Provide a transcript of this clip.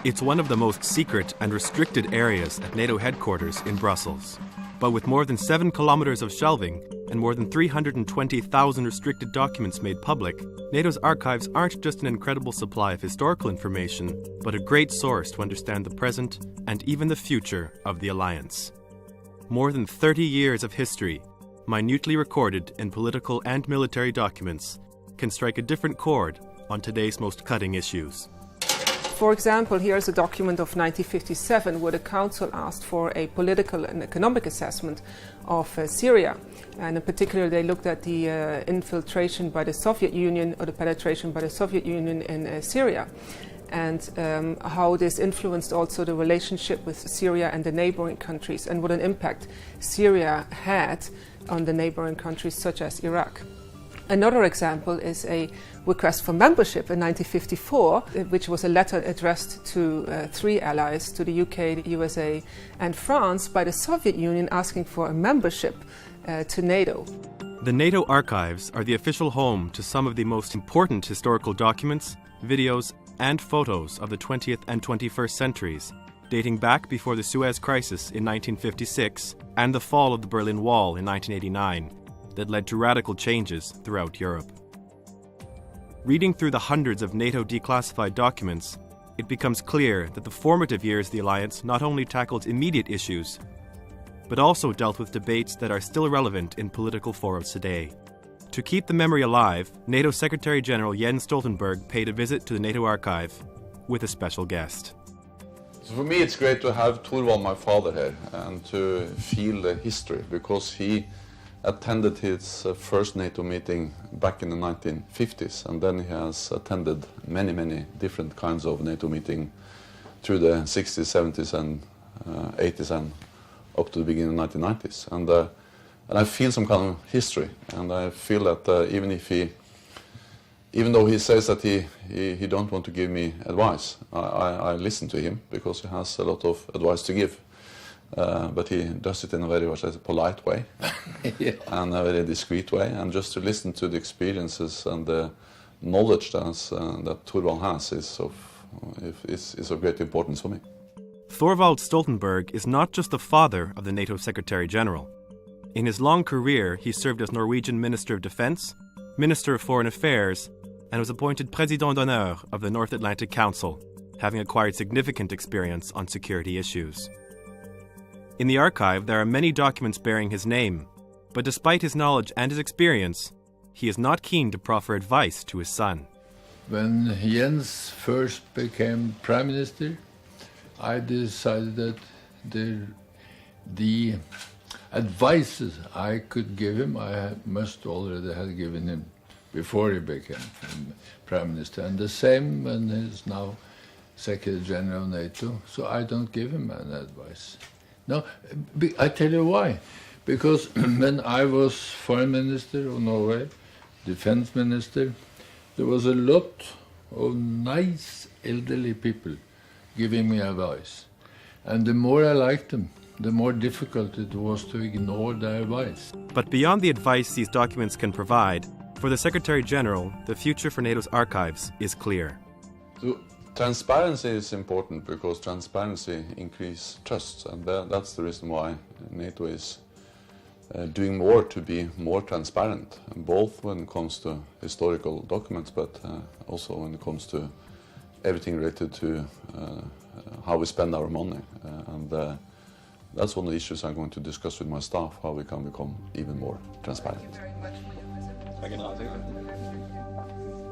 It's one of the most secret and restricted areas at NATO headquarters in Brussels. But with more than 7 kilometers of shelving and more than 320,000 restricted documents made public, NATO's archives aren't just an incredible supply of historical information, but a great source to understand the present and even the future of the alliance. More than 30 years of history, minutely recorded in political and military documents, can strike a different chord on today's most cutting issues. For example, here's a document of 1957 where the Council asked for a political and economic assessment of Syria. And in particular, they looked at the infiltration by the Soviet Union or the penetration by the Soviet Union in Syria, and how this influenced also the relationship with Syria and the neighboring countries, and what an impact Syria had on the neighboring countries such as Iraq. Another example is a request for membership in 1954, which was a letter addressed to 3 allies, to the UK, the USA and France, by the Soviet Union asking for a membership to NATO. The NATO archives are the official home to some of the most important historical documents, videos and photos of the 20th and 21st centuries, dating back before the Suez Crisis in 1956 and the fall of the Berlin Wall in 1989. That led to radical changes throughout Europe. Reading through the hundreds of NATO declassified documents, it becomes clear that the formative years of the alliance not only tackled immediate issues, but also dealt with debates that are still relevant in political forums today. To keep the memory alive, NATO Secretary General Jens Stoltenberg paid a visit to the NATO archive with a special guest. So for me it's great to have Thorvald, my father, here and to feel the history, because he attended his first NATO meeting back in the 1950s, and then he has attended many different kinds of NATO meetings through the 60s, 70s and 80s and up to the beginning of the 1990s. And I feel some kind of history, and I feel that even though he says that he don't want to give me advice, I listen to him because he has a lot of advice to give. But he does it in a very polite way, yeah, and a very discreet way, and just to listen to the experiences and the knowledge that Thorvald has is of great importance for me. Thorvald Stoltenberg is not just the father of the NATO Secretary General. In his long career, he served as Norwegian Minister of Defense, Minister of Foreign Affairs, and was appointed Président d'honneur of the North Atlantic Council, having acquired significant experience on security issues. In the archive, there are many documents bearing his name, but despite his knowledge and his experience, he is not keen to proffer advice to his son. When Jens first became Prime Minister, I decided that the advices I could give him, I must already have given him before he became Prime Minister. And the same when he's now Secretary General of NATO, so I don't give him any advice. No, I tell you why. Because when I was Foreign Minister of Norway, Defense Minister, there was a lot of nice elderly people giving me advice. And the more I liked them, the more difficult it was to ignore their advice. But beyond the advice these documents can provide, for the Secretary General, the future for NATO's archives is clear. So, transparency is important because transparency increases trust, and that's the reason why NATO is doing more to be more transparent, both when it comes to historical documents, but also when it comes to everything related to how we spend our money. And that's one of the issues I'm going to discuss with my staff, how we can become even more transparent. Thank you very much for your visit.